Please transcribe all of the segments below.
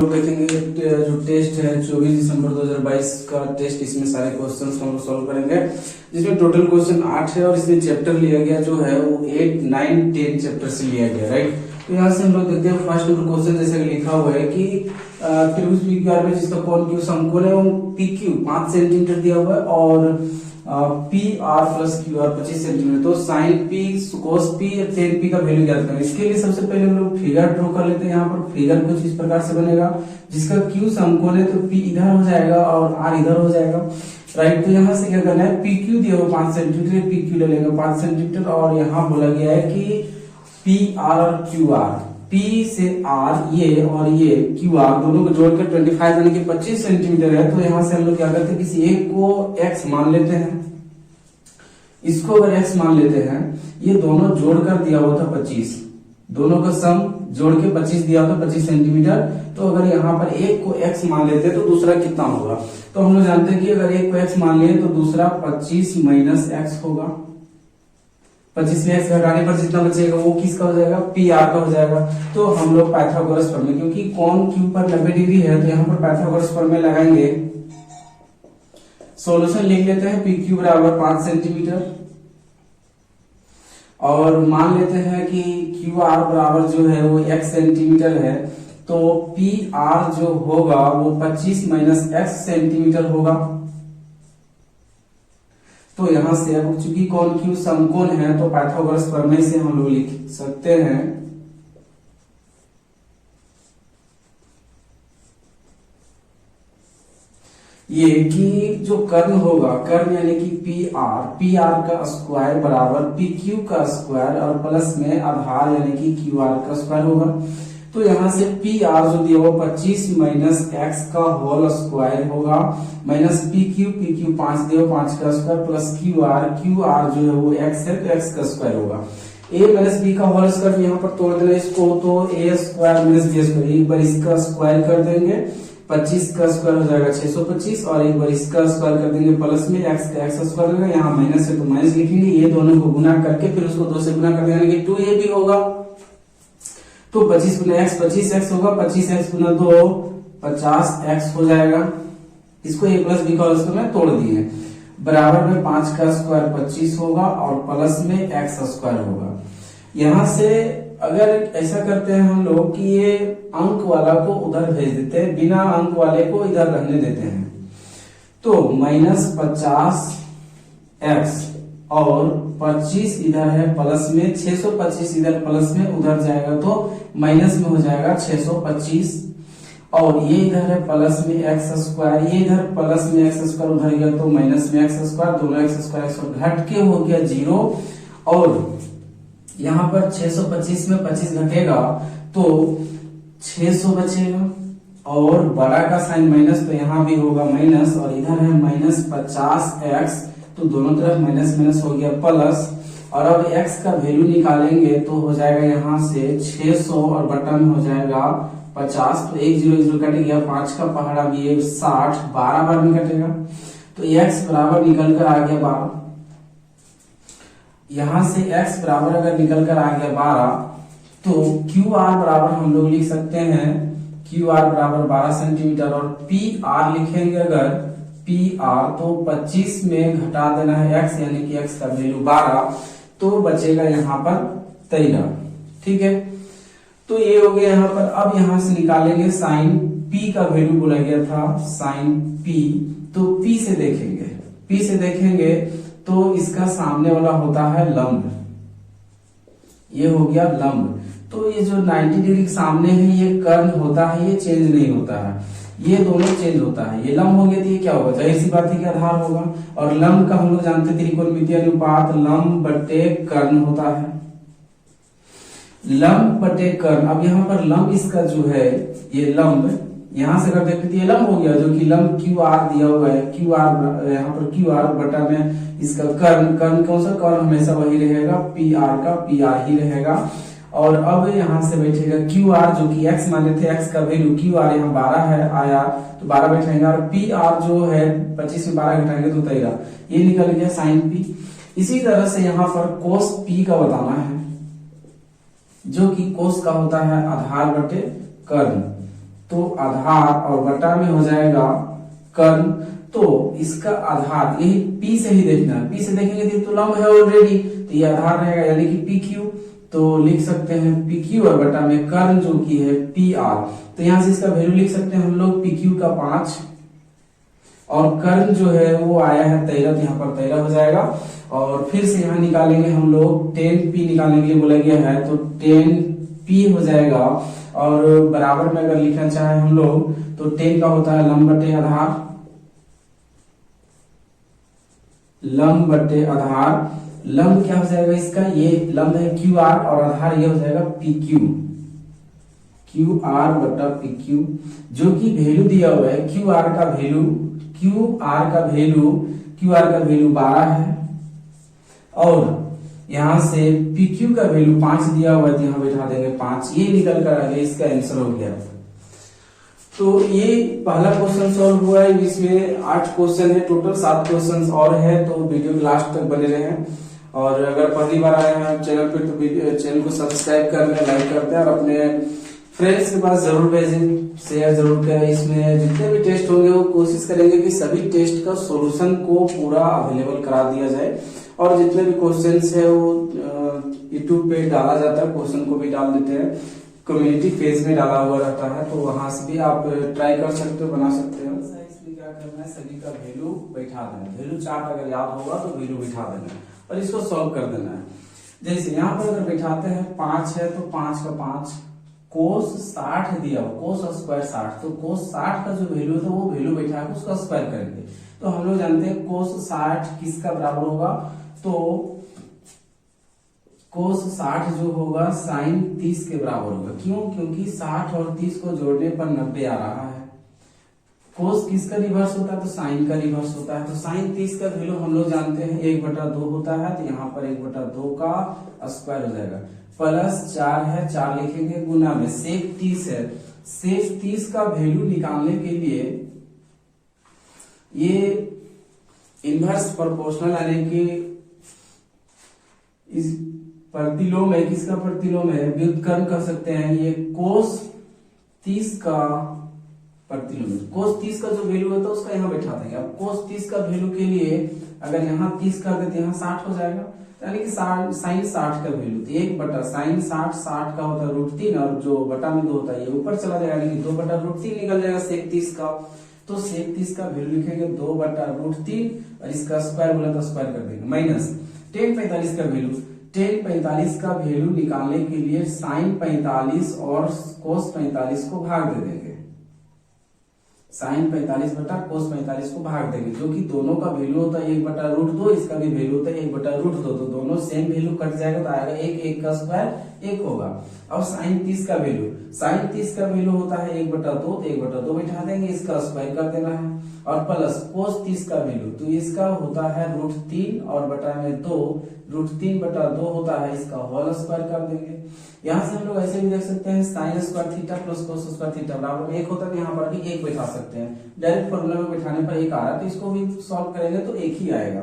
लोग देखेंगे जो टेस्ट है 24 दिसंबर 2022 का टेस्ट। इसमें सारे क्वेश्चंस हम लोग सॉल्व करेंगे, जिसमें टोटल क्वेश्चन 8 है और इसमें चैप्टर लिया गया जो है वो 8, 9, 10 चैप्टर से लिया गया, राइट। तो यहाँ से हम लोग देखते हैं फर्स्ट नंबर क्वेश्चन जैसे कि लिखा हुआ है कि त्रिभुज PQR में जिसका कोण Q समकोण है वो PQ 5 सेंटीमीटर दिया हुआ है और PR प्लस QR 25 सेंटीमीटर। तो sine P cos P tan P का वैल्यू ज्ञात करना है। इसके लिए सबसे पहले हम लोग फिगर ड्रॉ कर लेते हैं। यहाँ पर फिगर कुछ इस प्रकार से बनेगा, जिसका Q समकोण है तो P इधर हो जाएगा और R इधर हो जाएगा, राइट। तो यहाँ से क्या करना है, PQ दिया हुआ 5 सेंटीमीटर, PQ ले लेंगे 5 सेंटीमीटर और यहाँ बोला गया है कि PR और QR, P से R ये और ये QR दोनों को जोड़कर 25 यानी कि 25 सेंटीमीटर है। तो यहाँ से हम लोग क्या करते हैं, किसी एक को x मान लेते हैं, इसको अगर x मान लेते हैं, ये दोनों जोड़कर दिया हुआ था 25, दोनों का सम जोड़ के 25 दिया होता 25 सेंटीमीटर। तो अगर यहाँ पर एक को x मान लेते हैं तो दूसरा कितना होगा, तो हम लोग जानते हैं कि अगर एक को x मान लिए तो दूसरा 25 माइनस x होगा। 25 में x घटाने पर जितना बचेगा वो किसका हो जाएगा, PR का हो जाएगा। तो हम लोग पाइथागोरस प्रमेय, क्योंकि कोण Q पर 90 डिग्री है तो यहाँ पर पाइथागोरस प्रमेय लगाएंगे। सॉल्यूशन लिख लेते हैं, PQ बराबर 5 सेंटीमीटर और मान लेते हैं कि QR बराबर जो है वो x सेंटीमीटर है। तो PR जो होगा वो 25 माइनस x सेंटीमीटर होगा। तो यहां से अब चूंकि कोण Q समकोण है तो पाइथागोरस प्रमेय से हम लोग लिख सकते हैं ये कि जो कर्ण होगा, कर्ण यानी कि PR का स्क्वायर बराबर PQ का स्क्वायर और प्लस में आधार यानी कि QR का स्क्वायर होगा। तो यहाँ से PR जो दिया हुआ 25 माइनस x का होल स्क्वायर होगा, माइनस PQ 5 दिया 5 का स्क्वायर प्लस QR जो है वो x है तो x का स्क्वायर होगा। a माइनस b का होल स्क्वायर यहाँ पर तोड़ देना इसको, तो a square minus b square, एक बार इसका स्क्वायर कर देंगे 25 का स्क्वायर हो जाएगा 625 और एक बार इसका स्क्वायर कर देंगे प्लस में x का x स्क्वायर होगा, यहाँ माइनस है तो माइनस लिखेंगे, ये दोनों को गुना करके फिर उसको 2 से गुना कर देंगे कि 2a भी होगा। तो 25 गुना x 25x होगा, 25x गुना 2 50x हो जाएगा। इसको a प्लस b का होल स्क्वायर में तोड़ दिए, बराबर में 5 का स्क्वायर 25 होगा और प्लस में x स्क्वायर होगा। यहाँ से अगर ऐसा करते हैं हम लोग कि ये अंक वाला को उधर भेज देते हैं, बिना अंक वाले को इधर रहने देते हैं। तो माइनस 50x और 25 इधर है प्लस में, 625 इधर प्लस में उधर जाएगा तो माइनस में हो जाएगा 625 और ये इधर है प्लस में x स्क्वायर, ये इधर प्लस में x स्क्वायर उधर गया तो माइनस में x स्क्वायर, दोनों x स्क्वायर घट के हो गया 0 और यहाँ पर 625 में 25 घटेगा तो 600 बचेगा और बड़ा का साइन माइनस तो यहाँ भी होगा माइनस और इधर है माइनस 50x, तो दोनों तरफ माइनस माइनस हो गया प्लस और अब x का वैल्यू निकालेंगे तो हो जाएगा यहाँ से 600 और बटा में हो जाएगा 50, तो 1 0 0 कट गया, 5 का पहाड़ा भी 60, 12 बार में कटेगा तो x बराबर निकल कर आ गया 12। यहां से x बराबर अगर निकल कर आ गया 12 तो QR बराबर हम लोग लिख सकते हैं, QR बराबर 12 सेंटीमीटर और PR लिखेंगे अगर PR तो 25 में घटा देना है x यानी कि x का वैल्यू 12, तो बचेगा यहाँ पर 13, ठीक है। तो ये हो गया यहाँ पर। अब यहाँ से निकालेंगे साइन P का वैल्यू बोला गया था साइन P, तो P से देखेंगे तो इसका सामने वाला होता है लंब, ये हो गया लंब। तो ये जो 90 डिग्री के सामने है ये कर्ण होता है, ये चेंज नहीं होता है, ये दोनों चेंज होता है। ये लंब हो गया तो ये क्या होगा, जाहिर सी बात है कि आधार होगा और लंब का हम लोग जानते त्रिकोणमितीय अनुपात लंब बटे कर्ण होता है, लंब बटे कर्ण। अब यहाँ पर लंब इसका जो है ये लंब यहां से अगर देखते ये लंब हो गया, जो कि लंब QR दिया हुआ है, QR यहाँ पर QR बटा में इसका कर्ण कौन सा, कर्ण हमेशा वही रहेगा PR का, PR ही रहेगा। और अब यहाँ से बैठेगा QR जो कि x माने थे, x का वैल्यू QR यहाँ 12 है आया तो 12 बैठेगा और PR जो है 25 में 12 घटाएंगे तो 13, ये निकल गया साइन P। इसी तरह से यहाँ पर कोस P का बताना है, जो कि कोस का होता है आधार बटे कर्ण। तो आधार और बटा में हो जाएगा कर्ण। तो इसका आधार यही पी से ही देखना है, पी से देखेंगे तो लंब है ऑलरेडी, तो ये आधार रहेगा यानी कि पी क्यू। तो लिख सकते हैं पी क्यू और बटा में कर्ण जो कि है पी आर। तो यहां से इसका वैल्यू लिख सकते हैं हम लोग पी क्यू का 5 और कर्ण जो है वो आया है 13, तो यहाँ पर 13 हो जाएगा। और फिर से यहाँ निकालेंगे हम लोग 10p निकालने के लिए बोला गया है, तो 10p हो जाएगा। और बराबर में अगर लिखना चाहे हम लोग तो 10 का होता है लंब बटे आधार, लंब बटे आधार। लंब क्या हो जाएगा इसका, ये लंब है क्यू आर और आधार ये हो जाएगा पी क्यू, क्यू आर बटा पी क्यू, जो कि वैल्यू दिया हुआ है क्यू आर का वैल्यू, क्यू आर का वैल्यू 12 है और यहां से पी क्यू का वैल्यू 5 दिया हुआ है, तो यहां बैठा देंगे 5, ये निकल कर आ गया, इसका आंसर हो गया। तो ये पहला क्वेश्चन सॉल्व हुआ है, इसमें 8 क्वेश्चन है टोटल, 7 क्वेश्चन और है, तो वीडियो के लास्ट तक बने रहें। और अगर पहली बार आए हैं चैनल पे तो चैनल को सब्सक्राइब कर लें, लाइक करते हैं और अपने फ्रेंड्स के पास जरूर भेजें, शेयर जरूर करें। इसमें जितने भी टेस्ट होंगे वो कोशिश करेंगे कि सभी टेस्ट का सॉल्यूशन को पूरा अवेलेबल करा दिया जाए। और जितने भी क्वेश्चंस है वो यूट्यूब पे डाला जाता है, क्वेश्चन को भी डाल देते हैं, कम्युनिटी पेज में डाला हुआ रहता है, तो वहां से भी आप ट्राई कर सकते हो, बना सकते हो। इसमें क्या करना है, सभी का वैल्यू बैठा देना, वैल्यू चार्ट अगर याद होगा तो वैल्यू बैठा देना है और इसको सॉल्व कर देना है। जैसे यहाँ पर अगर बैठाते हैं 5 है तो 5 का 5, कोस 60 दिया हुआ, कोस स्क्वायर 60, तो कोस 60 का जो वैल्यू था वो वैल्यू बैठा है उसका स्क्वायर करेंगे। तो हम लोग जानते हैं कोस 60 किसका बराबर होगा, तो कोस 60 जो होगा साइन 30 के बराबर होगा। क्यों, क्योंकि 60 और 30 को जोड़ने पर 90 आ रहा है। कोस किसका रिवर्स होता है, तो साइन का रिवर्स होता है। तो साइन 30 का वैल्यू हम लोग जानते हैं 1/2 होता है, तो यहाँ पर 1/2 का स्क्वायर हो जाएगा, प्लस 4 है, 4 लिखेंगे गुना में सेक 30 है। सेक 30 का वैल्यू निकालने के लिए ये इनवर्स प्रोपोर्शनल यानी कि इस प्रतिलोम है, किसका प्रतिलोम है, व्युत्क्रम कर सकते हैं। ये कोस 30 का प्रतिलोम, कोस 30 का जो वैल्यू होता है उसका यहाँ बैठा देंगे। अब कोस 30 का वैल्यू के लिए अगर यहाँ 30 कर देते यहाँ 60 हो जाएगा, यानी कि साइन 60 का वैल्यू, तो 1/साइन 60 का होता है √3 और जो बटा में 2 होता है ये ऊपर चला जाएगा, यानी कि 2/√3 निकल जाएगा सेक 30 का। तो सेक 30 का वैल्यू लिखेंगे 2/√3 और इसका स्क्वायर बोला तो स्क्वायर कर देंगे, माइनस tan 45 का वैल्यू, tan 45 का वैल्यू निकालने के लिए साइन 45 और कोस 45 को भाग दे देंगे, साइन 45 बटा कोस 45 को भाग देंगे, जो कि दोनों का वैल्यू होता है 1/√2, इसका भी वैल्यू होता है 1/√2, तो दोनों सेम वैल्यू कट जाएगा, तो आएगा 1 का स्क्वायर 1 होगा। अब साइन 30 का वैल्यू, साइन 30 का वैल्यू होता है 1/2, तो 1/2 बैठा देंगे, इसका स्क्वायर कर देना है, और प्लस कोस 30 का वैल्यू, तो इसका होता है √3 और बटा में 2, √3/2 होता है, इसका होल स्क्वायर कर देंगे। यहाँ से हम लोग ऐसे भी देख सकते हैं sine square theta plus cos square theta बराबर में 1 होता है, यहाँ पर भी 1 बैठा सकते हैं, डायरेक्ट फॉर्मूला में बैठाने पर 1 आ रहा है, तो इसको भी सॉल्व करेंगे तो 1 ही आएगा।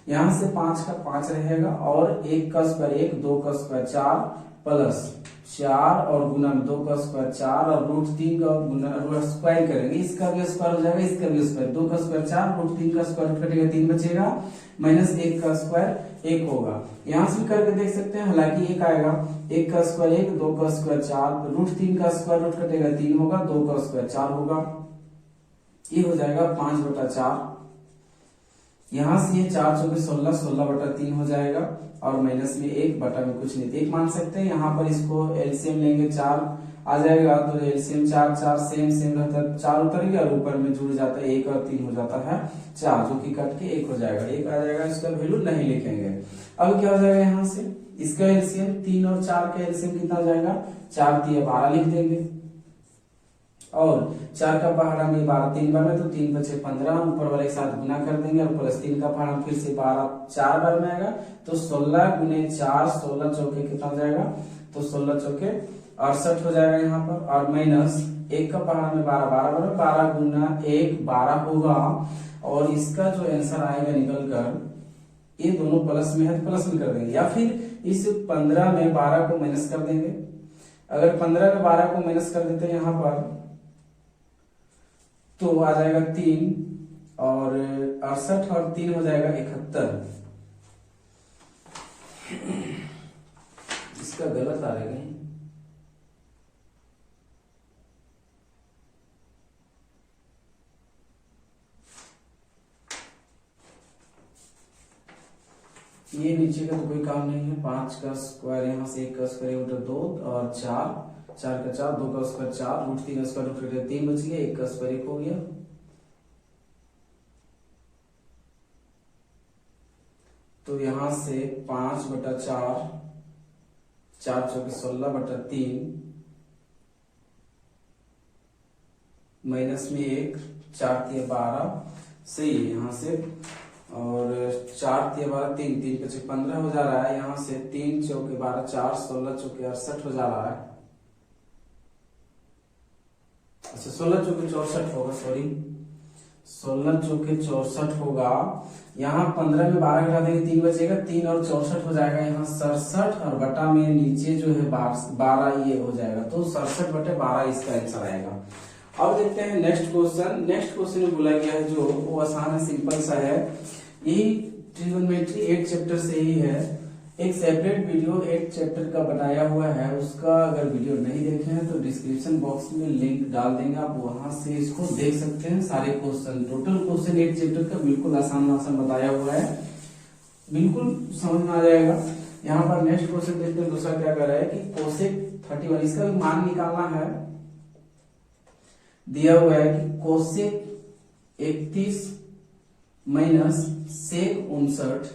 यहाँ से 5 का 5 रहेगा और 1 का स्क्वायर 1, 2 का स्क्वायर 4 प्लस 4 और गुना में 2 का स्क्वायर 4 और √3 का गुना स्क्वायर करेंगे, इसका भी स्क्वायर हो जाएगा, इसका भी स्क्वायर, 2 का स्क्वायर 4, √3 का स्क्वायर कटेगा 3 बचेगा, माइनस 1 का स्क्वायर 1 होगा। यहाँ से भी करके देख सकते हैं, हालांकि 1 आएगा, 1 का स्क्वायर 1, 2 का स्क्वायर 4, √3 का स्क्वायर रूट कटेगा 3 होगा, 2 का स्क्वायर 4 होगा, ये हो जाएगा 5/4। यहाँ से ये 4 चौके 16, 16/3 हो जाएगा और माइनस में 1 बटा में कुछ नहीं, 1 मान सकते हैं। यहाँ पर इसको एलसीएम लेंगे 4 आ जाएगा, तो एलसीएम 4 4 सेम रहता है, 4 उतर गया और ऊपर में जुड़ जाता है 1 और 3 हो जाता है 4, जो कि कट के 1 हो जाएगा, 1 आ जाएगा, इसका वैल्यू नहीं लिखेंगे। अब क्या हो जाएगा, यहाँ से इसका एलसीएम 3 और 4 का एलसीएम कितना हो जाएगा, 4 3 12 लिख देंगे और 4 का पहाड़ा में 12 3 बार में, तो 3 बचे 15, ऊपर वाले के साथ गुना कर देंगे और प्लस 3 का पहाड़ा फिर से 12 4 बार में आएगा, तो 16 गुने 4, 16 चौके कितना हो जाएगा, तो 16 चौके 68 हो जाएगा यहाँ पर, और माइनस 1 का पहाड़ा में 12 12 बार में, 12 गुना 1 12 होगा, और इसका जो आंसर आएगा निकल कर, ये दोनों प्लस में है तो प्लस में कर देंगे, या फिर इस 15 में 12 को माइनस कर देंगे। अगर 15 में 12 को माइनस कर देते हैं यहाँ पर, तो आ जाएगा 3 और 68 और 3 हो जाएगा 71। इसका गलत आ रहा है। ये नीचे का तो कोई काम नहीं है। 5 का स्क्वायर, यहाँ से 1 का स्क्वायर उधर 2 और 4 का 4, 2 का स्क्वायर 4, रूट 3 का स्क्वायर रूट 3 बच गया, 1 का स्क्वायर 1 हो गया। तो यहां से 5/4, 4 चौके 16/3 माइनस में 1, 4 तिया 12 सही है यहाँ से। और 4 तिया 12, 3 3 पचे 15 हो जा रहा है। यहाँ से 3 चौके 12, 4 16 चौके 68 हो जा रहा है। अच्छा 16 चौके 64 होगा, सॉरी 16 चौके 64 होगा। यहाँ 15 में 12 घटा देंगे 3 बचेगा, 3 और 64 हो जाएगा। यहाँ 67 और बटा में नीचे जो है 12 ये हो जाएगा। तो 67/12 इसका आंसर आएगा। अब देखते हैं नेक्स्ट क्वेश्चन। नेक्स्ट क्वेश्चन में बोला गया है जो वो आसान है, सिंपल सा है। यही ट्रिगोनोमेट्री 8 चैप्टर से ही है। एक सेपरेट वीडियो 8 चैप्टर का बनाया हुआ है, उसका अगर वीडियो नहीं देखे हैं तो डिस्क्रिप्शन बॉक्स में लिंक डाल देंगे, आप वहां से इसको देख सकते हैं। सारे क्वेश्चन, टोटल क्वेश्चन 8 चैप्टर का बिल्कुल आसान आसान बताया हुआ है, बिल्कुल समझ में आ जाएगा। यहाँ पर नेक्स्ट क्वेश्चन देखते हैं। दूसरा क्या कर रहा है कि कोसेक 31, इसका भी मान निकालना है। दिया हुआ है कि कोसेक 31 माइनस सेक 59,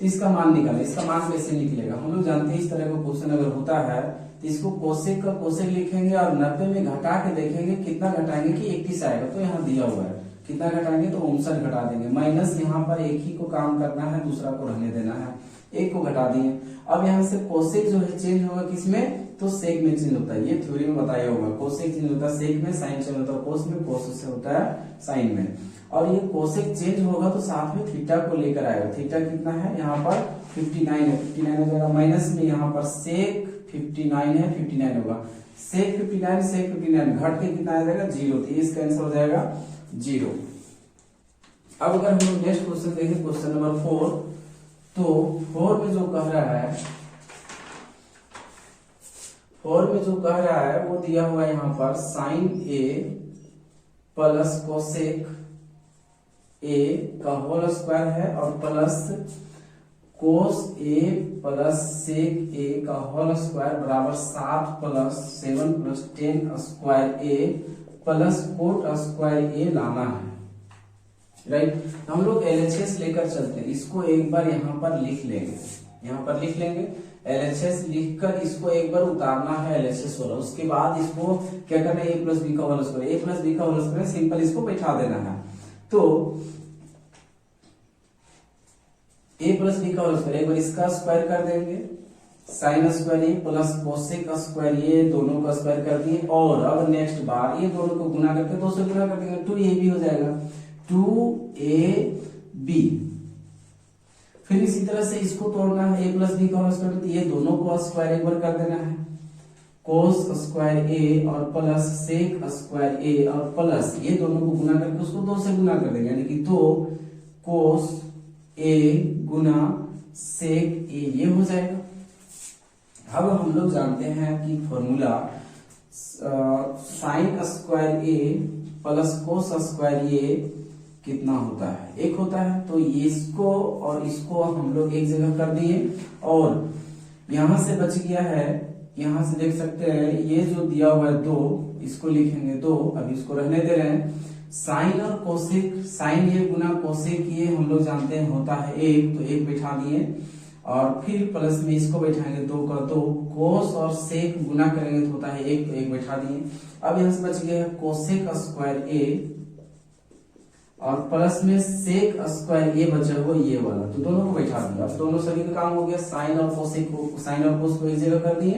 तो इसका मान निकाले। इसका मान कैसे निकलेगा? हम लोग जानते हैं इस तरह का क्वेश्चन अगर होता है तो इसको कोसेक का कोसेक लिखेंगे और 90 में घटा के देखेंगे कितना घटाएंगे कि 31 आएगा। तो यहाँ दिया हुआ है कितना घटाएंगे तो 59 घटा देंगे। माइनस यहाँ पर एक ही को काम करना है, दूसरा को रहने देना है, एक को घटा दिए। अब यहाँ से कोसेक जो है चेंज होगा किसमें? तो सेक में चेंज होता है। ये थ्योरी में बताया होगा, कोसेक चेंज होता है सेक में, साइन चेंज होता है कोस में, कोस से होता है साइन में। और ये कोसेक चेंज होगा तो साथ में थीटा को लेकर आएगा। थीटा कितना है यहाँ पर? 59 है, 59 हो जाएगा। माइनस में यहाँ पर सेक 59 है, 59 होगा। सेक 59 सेक 59 घट के कितना आ जाएगा? 0। तो इसका आंसर हो जाएगा 0। अब अगर हम नेक्स्ट क्वेश्चन देखें, क्वेश्चन नंबर 4, तो 4 में जो कह रहा है, 4 में जो कह रहा है वो दिया हुआ है यहाँ पर sine A plus cosec A का होल स्क्वायर है और प्लस कोस ए प्लस सेक ए का होल स्क्वायर बराबर 7 plus 7 plus 10 square A plus coat square ए लाना है। राइट, हम लोग LHS लेकर चलते हैं। इसको एक बार यहाँ पर लिख लेंगे, यहाँ पर लिख लेंगे LHS लिखकर इसको एक बार उतारना है LHS वाला। उसके बाद इसको क्या करना है? a प्लस बी का whole square, a plus B का होल स्क्वायर सिंपल इसको बैठा देना है। तो a प्लस बी का होल स्क्वायर एक बार इसका स्क्वायर कर देंगे, sine square A plus cosec square A, दोनों का स्क्वायर कर दिए। और अब नेक्स्ट बार ये दोनों को गुना करके 2 से गुना कर देंगे, 2ab हो जाएगा, 2ab। फिर इसी तरह से इसको तोड़ना है, a प्लस बी का होल स्क्वायर, तो ये दोनों को स्क्वायर एक बार कर देना है, कोस स्क्वायर ए और प्लस सेक स्क्वायर ए और प्लस ये दोनों को गुना करके उसको 2 से गुना कर देंगे, यानी कि 2 कोस ए गुना सेक ए, ये हो जाएगा। अब हम लोग जानते हैं कि formula sine square A plus cos square ए कितना होता है? 1 होता है। तो इसको और इसको हम लोग एक जगह कर दिए और यहां से बच गया है, यहां से देख सकते हैं ये जो दिया हुआ है 2, इसको लिखेंगे 2, अभी इसको रहने दे रहे हैं। साइन और कोसेक, साइन ये गुना कोसेक ये हम लोग जानते हैं होता है 1, तो 1 बैठा दिए और फिर प्लस में इसको बैठाएंगे 2 का 2, कोस और सेक गुना करेंगे तो होता है 1, तो 1 बैठा दिए। अब यहां से बच गया है कोसेक स्क्वायर ए और प्लस में सेक स्क्वायर ये बचा हुआ ये वाला, तो दोनों को बैठा दिया। अब दोनों सभी का काम हो गया, साइन और कोसेक को, साइन और कोस को एक जगह कर दिए,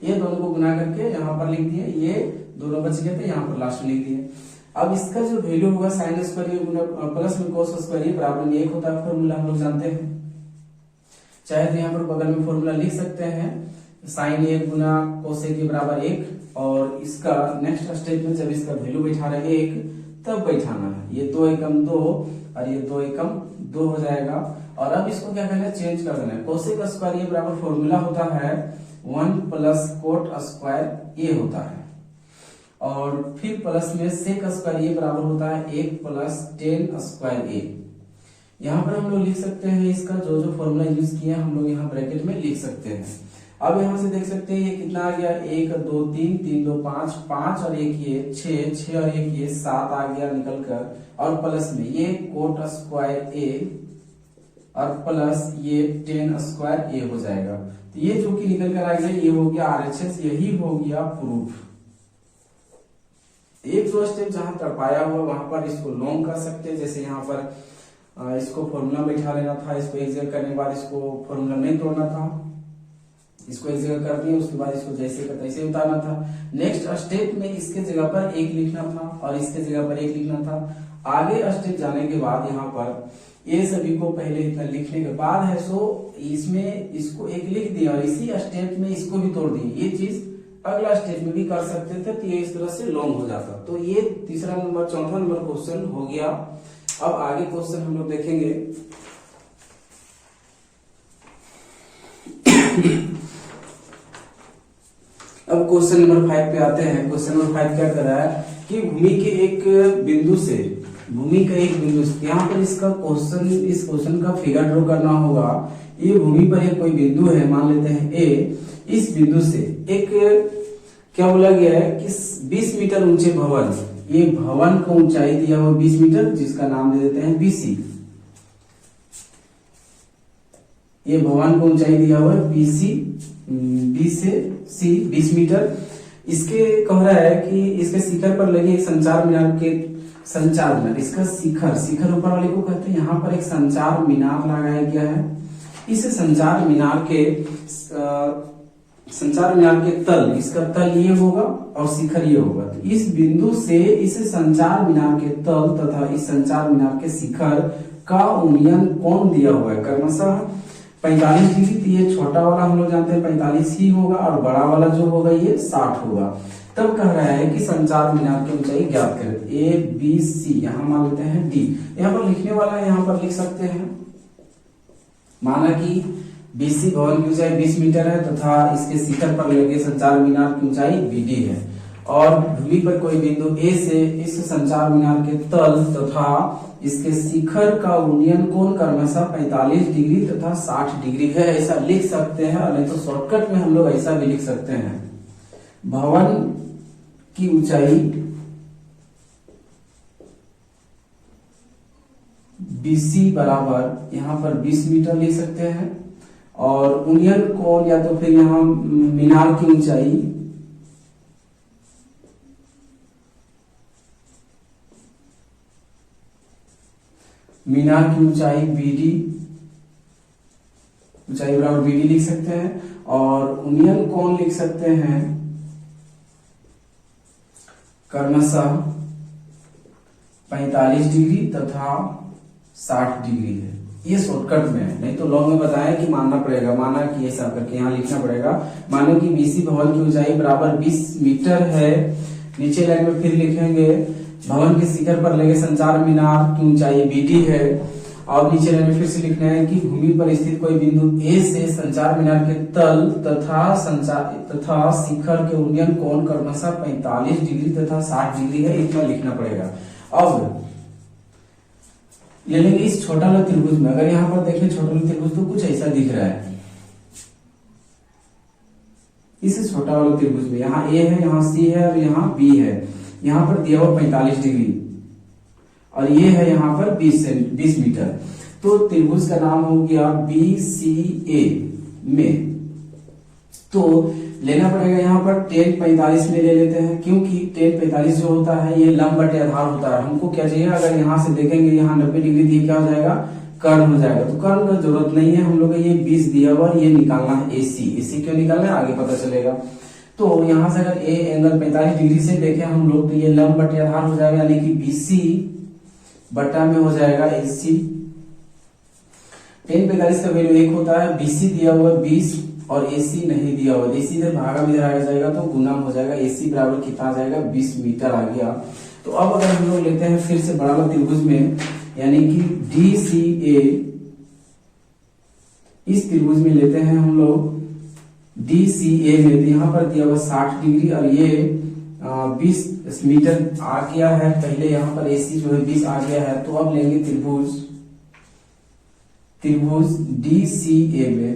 ये दोनों को गुना करके यहाँ पर लिख दिए, ये दोनों बच गए थे यहाँ पर लास्ट में लिख दिए। अब इसका जो वैल्यू होगा साइन स्क्वायर गुना प्लस में कोस स्क्वायर बराबर में 1 होता है, फॉर्मूला हम लोग जानते हैं। चाहे तो यहाँ पर बगल में फॉर्मूला लिख सकते हैं, साइन ए गुना कोसेक के बराबर 1, और इसका नेक्स्ट स्टेप में जब इसका वैल्यू बैठा रहे 1 तब बैठाना है। ये 2 एकम 2 और ये 2 एकम 2 हो जाएगा। और अब इसको क्या करना है, चेंज कर देना है। कोसेक स्क्वायर ये बराबर फॉर्मूला होता है 1 प्लस कोट स्क्वायर ए होता है, और फिर प्लस में सेक स्क्वायर ये बराबर होता है 1 प्लस टेन स्क्वायर ए। यहाँ पर हम लोग लिख सकते हैं इसका जो जो फॉर्मूला यूज किया हम लोग यहाँ ब्रैकेट में लिख सकते हैं। अब यहाँ से देख सकते हैं ये कितना आ गया, 1 2 3 3 2 5 5 और 1 ये 6 6 और 1 ये 7 आ गया निकल कर, और प्लस में ये कोट स्क्वायर ए और प्लस ये 10 स्क्वायर ए हो जाएगा। तो ये जो कि निकल कर आ गया ये हो गया RHS, यही हो गया प्रूफ। एक दो स्टेप जहां तड़पाया हुआ वहां पर इसको लॉन्ग कर सकते हैं, जैसे यहाँ पर इसको फॉर्मूला बैठा लेना था, इसको एक जगह करने के बाद इसको फॉर्मूला नहीं तोड़ना था, इसको एक जगह कर दिया उसके बाद इसको जैसे का तैसे उतारना था। नेक्स्ट स्टेप में इसके जगह पर 1 लिखना था और इसके जगह पर 1 लिखना था। आगे स्टेप जाने के बाद यहाँ पर ये सभी को पहले इतना लिखने के बाद है सो इसमें इसको 1 लिख दिया और इसी स्टेप में इसको भी तोड़ दिए। ये चीज अगला स्टेप में भी कर सकते थे तो ये इस तरह से लॉन्ग हो जाता। तो ये तीसरा नंबर चौथा नंबर क्वेश्चन हो गया। अब आगे क्वेश्चन हम लोग देखेंगे। अब क्वेश्चन नंबर 5 पे आते हैं। क्वेश्चन नंबर 5 क्या कर रहा है कि भूमि के एक बिंदु से, भूमि का एक बिंदु से, यहाँ पर इसका क्वेश्चन, इस क्वेश्चन का फिगर ड्रॉ करना होगा। ये भूमि पर एक कोई बिंदु है, मान लेते हैं ए। इस बिंदु से एक क्या बोला गया है कि 20 मीटर ऊंचे भवन, ये भवन को ऊंचाई दिया हुआ 20 मीटर, जिसका नाम दे देते हैं BC। ये भवन को ऊंचाई दिया हुआ है BC, B से C 20 मीटर। इसके कह रहा है कि इसके शिखर पर लगे एक संचार मीनार के, संचार मीनार, इसका शिखर, शिखर ऊपर वाले को कहते हैं। यहाँ पर एक संचार मीनार लगाया गया है। इस संचार मीनार के संचार मीनार के तल, इसका तल ये होगा और शिखर ये होगा। तो इस बिंदु से इस संचार मीनार के तल तथा इस संचार मीनार के शिखर का उन्नयन कोण दिया हुआ है क्रमशः 45 डिग्री। तो ये छोटा वाला हम लोग जानते हैं 45 ही होगा और बड़ा वाला जो होगा ये 60 होगा। तब कह रहा है कि संचार मीनार की ऊंचाई ज्ञात करें। ABC यहाँ मान लेते हैं D। यहाँ पर लिखने वाला है, यहाँ पर लिख सकते हैं, माना कि BC भवन की ऊंचाई 20 मीटर है तथा इसके शिखर पर लगे संचार मीनार की ऊंचाई BD है, और भूमि पर कोई बिंदु A से इस संचार मीनार के तल तथा इसके शिखर का उन्नयन कोण क्रमशः 45 डिग्री तथा 60 डिग्री है। ऐसा लिख सकते हैं, और नहीं तो शॉर्टकट में हम लोग ऐसा भी लिख सकते हैं, भवन की ऊंचाई BC बराबर यहाँ पर 20 मीटर लिख सकते हैं, और उन्नयन कोण या तो फिर यहाँ मीनार की ऊंचाई BD, ऊंचाई बराबर BD लिख सकते हैं, और उन्नयन कोण लिख सकते हैं क्रमशः 45 डिग्री तथा 60 डिग्री है। ये शॉर्टकट में है, नहीं तो लॉन्ग में बताया कि मानना पड़ेगा, माना कि ऐसा करके यहाँ लिखना पड़ेगा। मानो कि BC भवन की ऊंचाई बराबर 20 मीटर है। नीचे लाइन में फिर लिखेंगे भवन के शिखर पर लगे संचार मीनार की ऊंचाई BD है, और नीचे लाइन में फिर से लिखना है कि भूमि पर स्थित कोई बिंदु A से संचार मीनार के तल तथा शिखर के उन्नयन कोण क्रमशः 45 डिग्री तथा 60 डिग्री है। इतना लिखना पड़ेगा। अब ले लेंगे इस छोटा वाला त्रिभुज में। अगर यहाँ पर देखें छोटा वाला त्रिभुज तो कुछ ऐसा दिख रहा है। इस छोटा वाला त्रिभुज में यहाँ A है, यहाँ C है और यहाँ B है। यहाँ पर दिया हुआ 45 डिग्री और ये है यहाँ पर 20 मीटर। तो त्रिभुज का नाम हो गया BCA में। तो लेना पड़ेगा यहाँ पर 10 45 में ले लेते हैं, क्योंकि 10 45 जो होता है ये लंब बटे आधार होता है। हमको क्या चाहिए, अगर यहाँ से देखेंगे यहाँ 90 डिग्री दिए क्या हो जाएगा, कर्ण हो जाएगा। तो कर्ण का जरूरत नहीं है, हम लोग ये 20 दिया हुआ, ये निकालना है AC क्यों निकालना है आगे पता चलेगा। तो यहाँ से अगर A एंगल 45 डिग्री से देखें हम लोग तो ये लंब बटे आधार हो जाएगा, यानी कि BC बटा में हो जाएगा AC। 10 45 का वैल्यू 1 होता है, BC दिया हुआ 20 और AC नहीं दिया हुआ, AC इधर भागा में इधर आ जाएगा तो गुना हो जाएगा। AC बराबर कितना आ जाएगा, 20 मीटर आ गया। तो अब अगर हम लोग लेते हैं फिर से बड़ा वाला त्रिभुज में, यानी कि DCA, इस त्रिभुज में लेते हैं हम लोग DCA में, तो यहाँ पर दिया हुआ 60 डिग्री और ये 20 मीटर आ गया है। पहले यहाँ पर AC जो है 20 आ गया है। तो अब लेंगे त्रिभुज DCA में,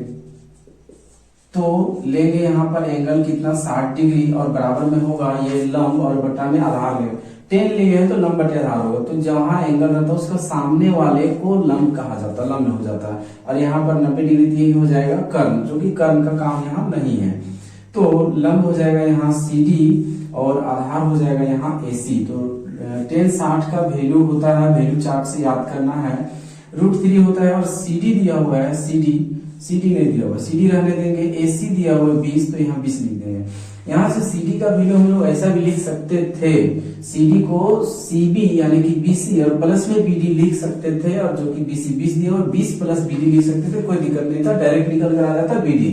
तो लेंगे यहाँ पर एंगल कितना 60 डिग्री और बराबर में होगा ये लंब और बटा में आधार लेंगे। 10 लिए हैं तो लंब बटे आधार होगा, तो जहां एंगल रहता है उसका सामने वाले को लंब कहा जाता है, लंब हो जाता है। और यहाँ पर 90 डिग्री दिए हो जाएगा कर्ण, जो कि कर्ण का काम यहाँ नहीं है। तो लंब हो जाएगा यहाँ CD और आधार हो जाएगा यहाँ AC। तो tan 60 का वैल्यू होता है, वैल्यू चार्ट से याद करना है, √3 होता है। और CD दिया हुआ है, CD नहीं दिया हुआ, CD रहने देंगे। AC दिया हुआ है 20, तो यहाँ 20 लिख देंगे। यहाँ से CD का वैल्यू हम लोग ऐसा भी लिख सकते थे, CD को CB यानी कि BC और प्लस में BD लिख सकते थे, और जो कि BC 20 दिया और 20 प्लस BD लिख सकते थे, कोई दिक्कत नहीं था, डायरेक्ट निकल कर आ जाता BD।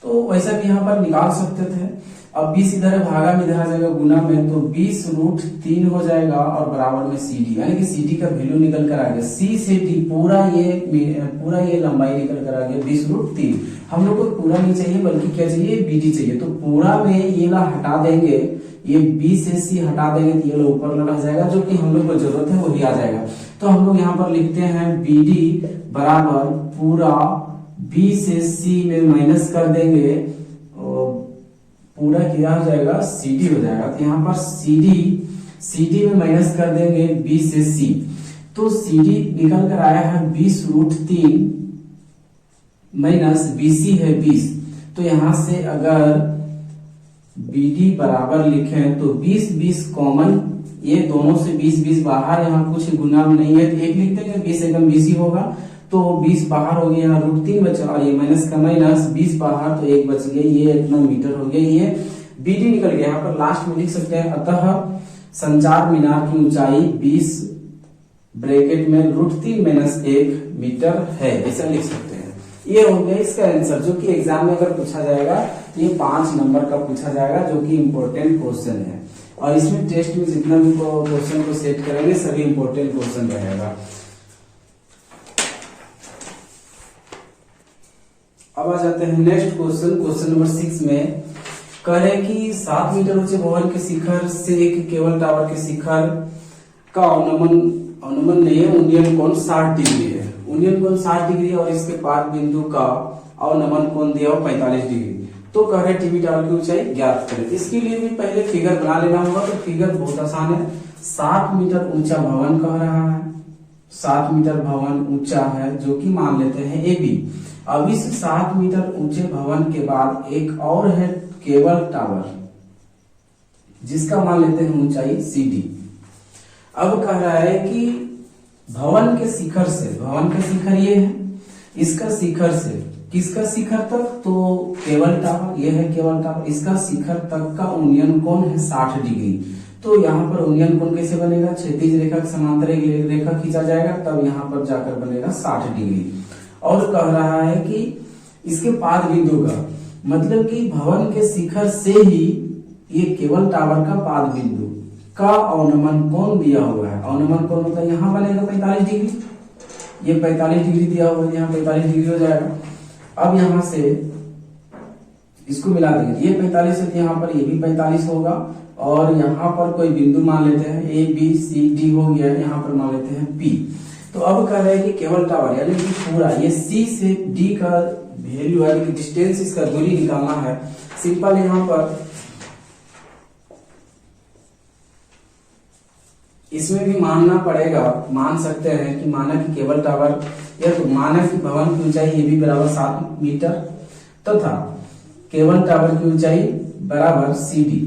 तो वैसा भी यहाँ पर निकाल सकते थे। अब 20 इधर है, भागा में इधर आ जाएगा गुना में, तो 20√3 हो जाएगा और बराबर में CD, यानी कि CD का वैल्यू निकल कर आ गया। C से D पूरा ये लंबाई निकल कर आ गया 20√3। हम लोग को पूरा नहीं चाहिए बल्कि क्या चाहिए, BD चाहिए। तो पूरा में ये ला हटा देंगे, ये B से C हटा देंगे तो ये ऊपर रह जाएगा, जो कि हम लोग को जरूरत है वही आ जाएगा। तो हम लोग यहाँ पर लिखते हैं BD बराबर पूरा B से C में माइनस कर देंगे, पूरा क्या हो जाएगा CD हो जाएगा। तो यहाँ पर CD में माइनस कर देंगे B से C, तो CD निकल कर आया है 20√3 माइनस BC है 20। तो यहां से अगर BD बराबर लिखें तो 20 कॉमन, ये दोनों से 20 बाहर, यहाँ कुछ गुना नहीं है तो एक लिख देंगे, 20 एकम BC होगा, तो 20 बाहर हो गया, यहाँ √3 बचा और ये माइनस का माइनस 20 बाहर, तो एक बच गया, ये इतना मीटर हो गया, ये BD निकल गया। यहाँ पर लास्ट में लिख सकते हैं, अतः संचार मीनार की ऊंचाई 20 ब्रैकेट में √3 - 1 मीटर है, ऐसा लिख सकते हैं। ये हो गया इसका आंसर, जो कि एग्जाम में अगर पूछा जाएगा तो ये 5 नंबर का पूछा जाएगा, जो कि इंपॉर्टेंट क्वेश्चन है। और इसमें टेस्ट में जितना भी क्वेश्चन को सेट करेंगे सभी इंपॉर्टेंट क्वेश्चन रहेगा। अब आ जाते हैं नेक्स्ट क्वेश्चन नंबर 6 में। कह रहे कि 7 मीटर ऊंचे भवन के शिखर से एक केबल टावर के शिखर का अनुमान नहीं है, उन्नयन कोण 60 डिग्री है, उन्नयन कोण 60 डिग्री और इसके पाद बिंदु का अवनमन कोण दिया हो 45 डिग्री। तो कह रहे टीवी टावर की ऊंचाई ज्ञात करें। इसके लिए भी पहले फिगर बना लेना होगा। तो फिगर बहुत आसान है, 7 मीटर ऊंचा भवन कह रहा है, 7 मीटर भवन ऊंचा है, जो कि मान लेते हैं AB। अब इस 7 मीटर ऊंचे भवन के बाद एक और है केबल टावर, जिसका मान लेते हैं ऊंचाई CD। अब कह रहा है कि भवन के शिखर से, भवन का शिखर ये है, इसका शिखर से किसका शिखर तक, तो केबल टावर, ये है केबल टावर, इसका शिखर तक का उन्नयन कोण है 60 डिग्री। तो यहाँ पर उन्नयन कोण कैसे बनेगा, क्षैतिज रेखा के समांतर एक रेखा खींचा जाएगा, तब यहाँ पर जाकर बनेगा 60 डिग्री। और कह रहा है कि इसके पाद बिंदु का मतलब कि भवन के शिखर से ही ये केबल टावर का पाद बिंदु का अवनमन कोण दिया हुआ है। अवनमन कोण मतलब यहाँ बनेगा 45 डिग्री, ये 45 डिग्री दिया हुआ है, यहाँ 45 डिग्री हो जाएगा। अब यहाँ से इसको मिला देंगे, ये 45 है, यहाँ पर ये भी 45 होगा, और यहाँ पर कोई बिंदु मान लेते हैं ABCD हो गया, यहाँ पर मान लेते हैं P। तो अब कह रहे हैं कि केबल टावर यानी कि पूरा ये C से D का वैल्यू है कि डिस्टेंस, इसका दूरी निकालना है। सिंपल यहाँ पर इसमें भी मानना पड़ेगा, मान सकते हैं कि माना कि केबल टावर या तो माना कि भवन की ऊंचाई AB बराबर 7 मीटर तथा केबल टावर की ऊंचाई बराबर CD।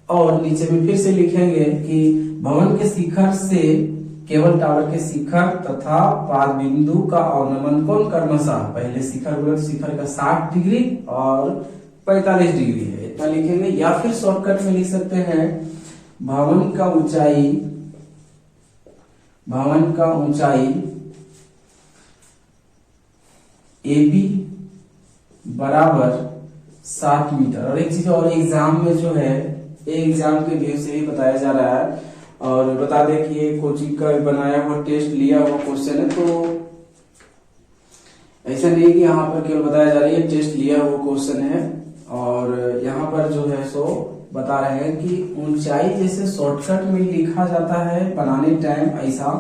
और नीचे में फिर से लिखेंगे कि भवन के शिखर से केबल टावर के शिखर तथा पाद बिंदु का अवनमन कोण क्रमशः, पहले शिखर बोले शिखर का 60 डिग्री और 45 डिग्री है, इतना लिखेंगे। या फिर शॉर्टकट में लिख सकते हैं भवन का ऊंचाई AB बराबर 7 मीटर। और एक चीज और एग्जाम में जो है ये एग्जाम के व्यू से ही बताया जा रहा है। और बता दें कि ये कोचिंग का बनाया हुआ टेस्ट लिया हुआ क्वेश्चन है, तो ऐसा नहीं कि यहाँ पर केवल बताया जा रहा है, ये टेस्ट लिया हुआ क्वेश्चन है। और यहाँ पर जो है सो बता रहे हैं कि ऊंचाई जैसे शॉर्टकट में लिखा जाता है बनाने टाइम ऐसा,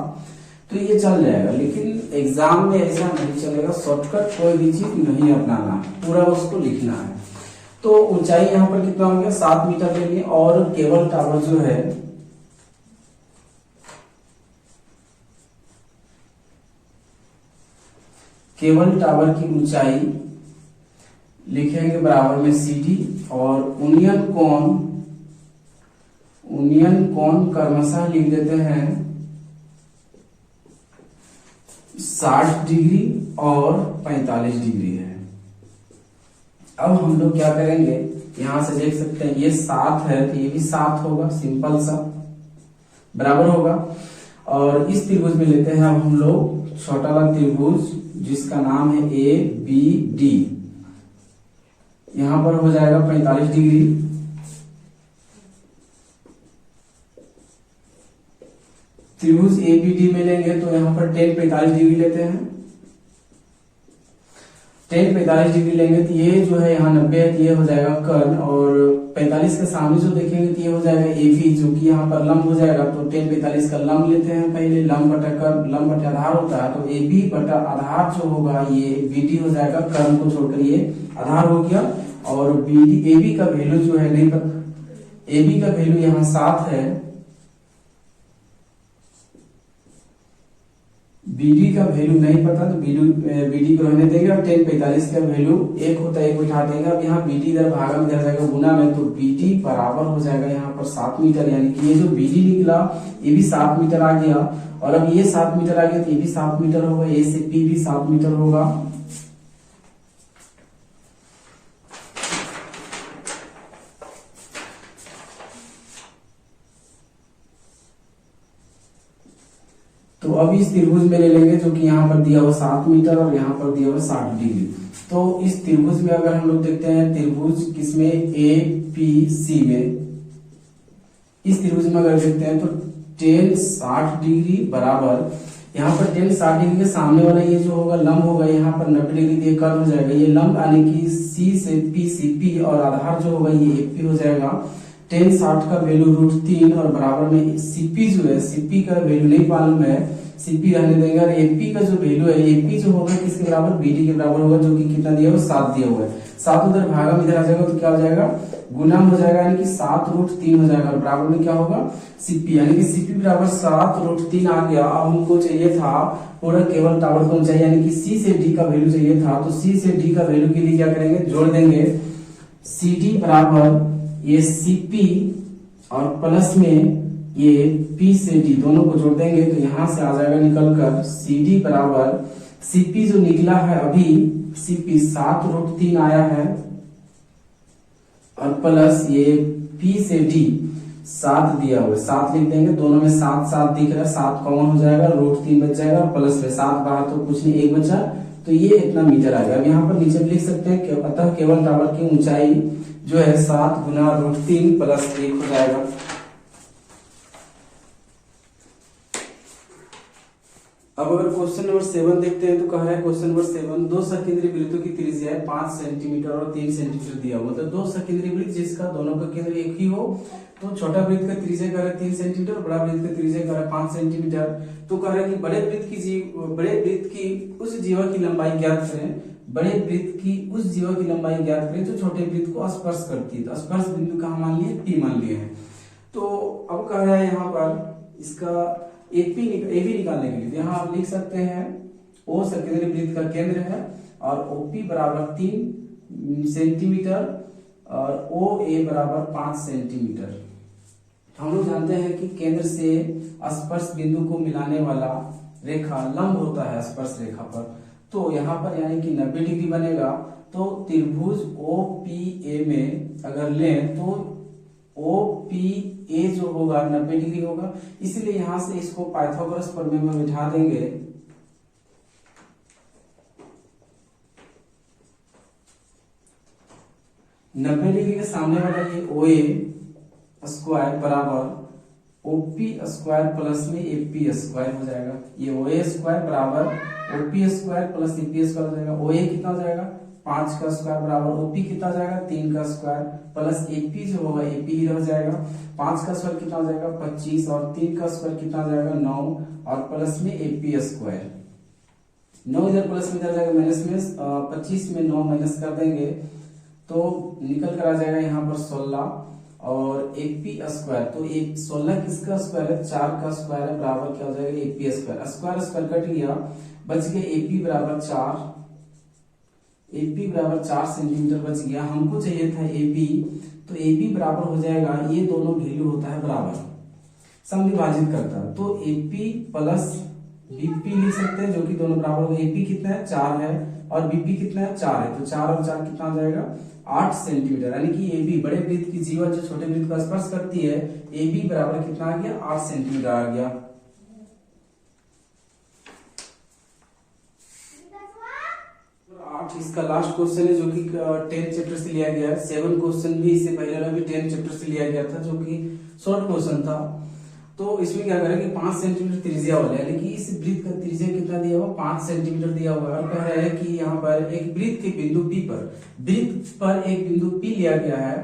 तो ये चल जाएगा, लेकिन एग्जाम में ऐसा नहीं चलेगा। शॉर्टकट कोई भी चीज नहीं अपनाना, पूरा उसको लिखना है। तो ऊंचाई यहाँ पर कितना हो गया, 7 मीटर ले लिए। और केबल टावर जो है, केबल टावर की ऊंचाई लिखेंगे बराबर में CD, और उनियन कोण क्रमशः लिख देते हैं 60 डिग्री और 45 डिग्री है। अब हम लोग क्या करेंगे, यहां से देख सकते हैं ये 7 है तो ये भी 7 होगा, सिंपल सा बराबर होगा। और इस त्रिभुज में लेते हैं अब हम लोग छोटा वाला त्रिभुज जिसका नाम है ABD। यहां पर हो जाएगा 45 डिग्री। त्रिभुज ABD में लेंगे तो यहां पर tan 45 डिग्री लेते हैं। tan 45 डिग्री लेंगे तो ये जो है यहाँ 90 है, ये हो जाएगा कर्ण, और 45 के सामने जो देखेंगे तो ये हो जाएगा AB, जो कि यहाँ पर लंब हो जाएगा। तो tan 45 का लंब लेते हैं पहले, लंब बटा कर्ण, लंब बटा आधार होता है, तो AB बटा आधार जो होगा ये BD हो जाएगा, कर्ण को छोड़कर ये आधार हो गया। और AB का वैल्यू जो है नहीं पता, AB का वैल्यू यहाँ 7 है, BD का वैल्यू नहीं पता, तो BD को रहने देंगे। और tan 45 का वैल्यू 1 होता है, 1 बिठा देंगे। अब यहाँ BD इधर भागा में इधर जाएगा गुना में, तो BD बराबर हो जाएगा यहाँ पर 7 मीटर, यानी कि ये जो BD निकला ये भी 7 मीटर आ गया। और अब ये 7 मीटर आ गया तो ये भी 7 मीटर होगा, A से P भी 7 मीटर होगा। तो अब इस त्रिभुज में ले लेंगे जो कि यहाँ पर दिया हुआ 7 मीटर और यहाँ पर दिया हुआ 60 डिग्री। तो इस त्रिभुज में अगर हम लोग देखते हैं, त्रिभुज किसमें, APC में, इस त्रिभुज में अगर देखते हैं तो tan 60 डिग्री बराबर, यहाँ पर tan 60 डिग्री के सामने वाला ये जो होगा लंब होगा, यहाँ पर 90 डिग्री कट हो जाएगा, ये लंब यानी कि C से P, CP और आधार जो होगा ये AP हो जाएगा। tan 60 का वैल्यू √3 और बराबर में CP जो है, CP का वैल्यू नहीं मालूम है, CP रहने देंगे। और AP का जो वैल्यू है, AP जो होगा किसके बराबर, BD के बराबर होगा, जो कि कितना दिया हुआ, 7 दिया हुआ है। 7 उधर भागा में इधर आ जाएगा तो क्या हो जाएगा, गुना हो जाएगा, यानी कि 7√3 हो जाएगा। और बराबर में क्या होगा, CP, यानी कि CP बराबर 7√3 आ गया। अब हमको चाहिए था पूरा केबल टावर को चाहिए, यानी कि C से D का वैल्यू चाहिए था, तो C से D का वैल्यू के लिए क्या करेंगे, जोड़ देंगे। CD बराबर ये CP और प्लस में ये P से D दोनों को जोड़ देंगे, तो यहां से आ जाएगा निकलकर CD बराबर, CP जो निकला है अभी, CP 7√3 आया है, और प्लस ये P से D 7 दिया हुआ है, 7 लिख देंगे। दोनों में 7 7 दिख रहा है, 7 कॉमन हो जाएगा, √3 बच जाएगा, और प्लस में 7 बाहर तो कुछ नहीं, 1 बचा, तो ये इतना मीटर आ गया। अब यहाँ पर नीचे लिख सकते हैं, अतः केबल टावर की ऊंचाई जो है 7 गुना √3 प्लस 1 हो जाएगा। अब अगर क्वेश्चन नंबर 7 देखते हैं तो कह रहा है क्वेश्चन नंबर 7, दो सकेंद्रीय वृत्तों की त्रिज्या है 5 सेंटीमीटर और 3 सेंटीमीटर दिया हुआ, मतलब दो सकेंद्रीय वृत्त जिसका दोनों का केंद्र एक ही हो, तो छोटा वृत्त का त्रिज्या कह रहा है 3 सेंटीमीटर, बड़ा वृत्त का त्रिज्या कह रहा है 5 सेंटीमीटर। तो कह रहा है कि बड़े वृत्त की उस जीवा की लंबाई ज्ञात करें, बड़े वृत्त की उस जीवा की लंबाई ज्ञात करें जो छोटे वृत्त को स्पर्श करती है। तो स्पर्श बिंदु कहाँ मान लिए, P मान लिए हैं। तो अब कह रहा है यहाँ पर इसका AB निकालने के लिए यहाँ आप लिख सकते हैं, O सकेंद्रीय वृत्त का केंद्र है और OP बराबर 3 सेंटीमीटर और OA बराबर 5 सेंटीमीटर। हम लोग जानते हैं कि केंद्र से स्पर्श बिंदु को मिलाने वाला रेखा लंब होता है स्पर्श रेखा पर, तो यहाँ पर यानी कि 90 डिग्री बनेगा। तो त्रिभुज OPA में अगर लें तो OPA जो होगा 90 डिग्री होगा, इसलिए यहां से इसको पाइथागोरस प्रमेय में बिठा देंगे। नब्बे डिग्री के सामने वाला ये OA स्क्वायर बराबर ओपी स्क्वायर प्लस में एपी स्क्वायर हो जाएगा। ये ओए स्क्वायर बराबर OP square plus AP square हो जाएगा। ओए कितना हो जाएगा 5 का स्क्वायर बराबर ओपी कितना हो जाएगा 3 का स्क्वायर प्लस एपी जो होगा एपी ही रह जाएगा। 5 का स्क्वायर कितना हो जाएगा 25 और 3 का स्क्वायर कितना हो जाएगा 9 और प्लस में एपी स्क्वायर। 9 इधर प्लस में इधर जाएगा माइनस में 25 में 9 माइनस कर देंगे तो निकल कर आ जाएगा यहाँ पर 16 और एपी स्क्वायर। तो 16 किसका स्क्वायर है 4 का स्क्वायर है बराबर क्या हो जाएगा AP square. Square square cut गया बच गया एपी बराबर 4। एपी बराबर 4 सेंटीमीटर बच गया। हमको चाहिए था एबी तो एबी बराबर हो जाएगा ये दोनों वैल्यू होता है बराबर सम विभाजित करता है तो एपी प्लस बीपी लिख सकते हैं जो कि दोनों बराबर होगा। एपी कितना है 4 है और बीपी कितना है 4 है तो 4 और 4 कितना हो जाएगा 8 सेंटीमीटर। यानी कि एबी बड़े वृत्त की जीवा जो छोटे वृत्त को स्पर्श करती है एबी बराबर कितना आ गया 8 सेंटीमीटर आ गया। इसका लास्ट क्वेश्चन है जो कि 10 चैप्टर से लिया गया है। 7 क्वेश्चन भी इससे पहले वाला भी 10 चैप्टर से लिया गया था जो कि शॉर्ट क्वेश्चन था। तो इसमें क्या करेंगे 5 सेंटीमीटर त्रिज्या वाला यानी कि इस वृत्त का त्रिज्या कितना दिया हुआ 5 सेंटीमीटर दिया हुआ है और कह रहा है कि यहाँ पर एक वृत्त के बिंदु P पर वृत्त पर एक बिंदु P लिया गया है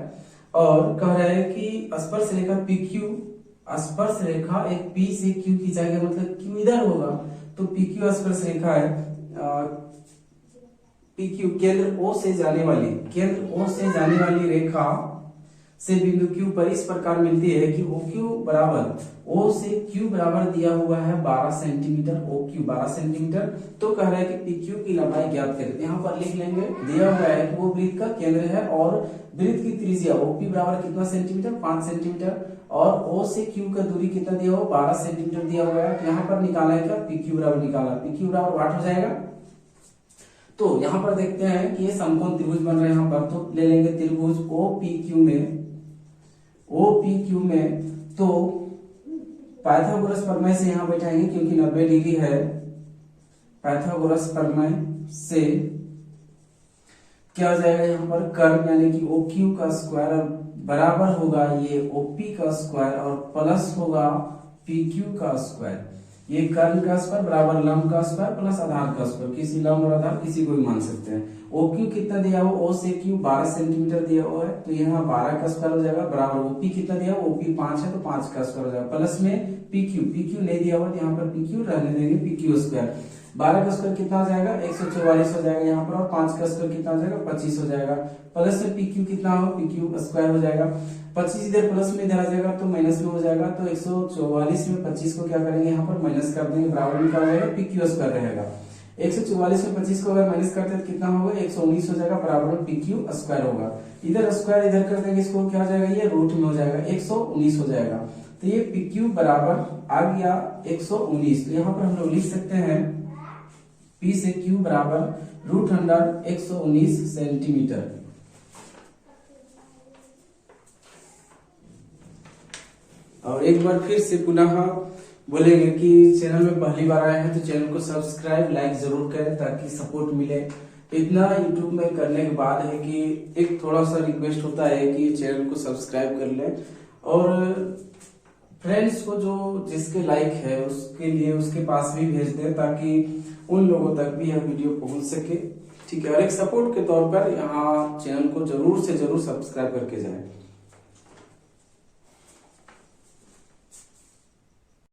और कह रहा है कि स्पर्श रेखा PQ स्पर्श रेखा एक P से Q की जाएगी मतलब Q इधर होगा तो PQ स्पर्श रेखा है। PQ केंद्र O से जाने वाली रेखा से बिंदु Q पर इस प्रकार मिलती है कि OQ बराबर O से Q बराबर दिया हुआ है 12 सेंटीमीटर OQ 12 सेंटीमीटर। तो कह रहा है कि PQ की लंबाई ज्ञात करें। यहाँ पर लिख लेंगे दिया हुआ है कि वो वृत्त का केंद्र है और वृत्त की त्रिज्या OP बराबर कितना सेंटीमीटर 5 सेंटीमीटर और O से Q का दूरी कितना दिया हुआ 12 सेंटीमीटर दिया हुआ है। तो यहाँ पर निकाला है क्या PQ बराबर निकाला PQ बराबर 8 हो जाएगा। तो यहाँ पर देखते हैं कि ये समकोण त्रिभुज बन रहा है। यहाँ पर तो ले लेंगे त्रिभुज OPQ में तो पाइथागोरस प्रमेय से यहाँ बैठाएंगे क्योंकि 90 डिग्री है। पाइथागोरस प्रमेय से क्या हो जाएगा यहाँ पर कर्ण यानी कि OQ का स्क्वायर बराबर होगा ये OP का स्क्वायर और प्लस होगा PQ का स्क्वायर। ये कर्ण का स्क्वायर बराबर लंब का स्क्वायर प्लस आधार का स्क्वायर। किसी लंब और आधार किसी को भी मान सकते हैं। OQ कितना दिया हुआ O से Q 12 सेंटीमीटर दिया हुआ है तो यहाँ 12 का स्क्वायर हो जाएगा बराबर OP कितना दिया हुआ OP 5 है तो 5 का स्क्वायर हो जाएगा प्लस में PQ नहीं दिया हुआ तो यहाँ पर PQ रहने देंगे PQ स्क्वायर। 12 का स्क्वायर कितना हो जाएगा 144 हो जाएगा यहाँ पर और 5 का स्क्वायर कितना हो जाएगा 25 हो जाएगा प्लस में PQ कितना हो PQ स्क्वायर हो जाएगा। 25 इधर प्लस में इधर आ जाएगा तो माइनस में हो जाएगा तो 144 में 25 को क्या करेंगे यहाँ पर माइनस कर देंगे बराबर में क्या हो जाएगा PQ स्क्वायर रहेगा। 144 में 25 को अगर माइनस करते हैं तो कितना होगा 119 हो जाएगा बराबर में PQ स्क्वायर होगा। इधर स्क्वायर इधर कर देंगे इसको क्या हो जाएगा ये रूट में हो जाएगा 119 हो जाएगा। तो ये PQ बराबर आ गया 119। तो यहाँ पर हम लोग लिख सकते हैं P से Q बराबर √119 सेंटीमीटर। और एक बार फिर से पुनः बोलेंगे कि चैनल में पहली बार आए हैं तो चैनल को सब्सक्राइब लाइक जरूर करें ताकि सपोर्ट मिले। इतना यूट्यूब में करने के बाद है कि एक थोड़ा सा रिक्वेस्ट होता है कि चैनल को सब्सक्राइब कर लें और फ्रेंड्स को जो जिसके लाइक है उसके लिए उसके पास भी भेज दें ताकि उन लोगों तक भी यह वीडियो पहुंच सके। ठीक है और एक सपोर्ट के तौर पर यहाँ चैनल को जरूर से जरूर सब्सक्राइब करके जाएं।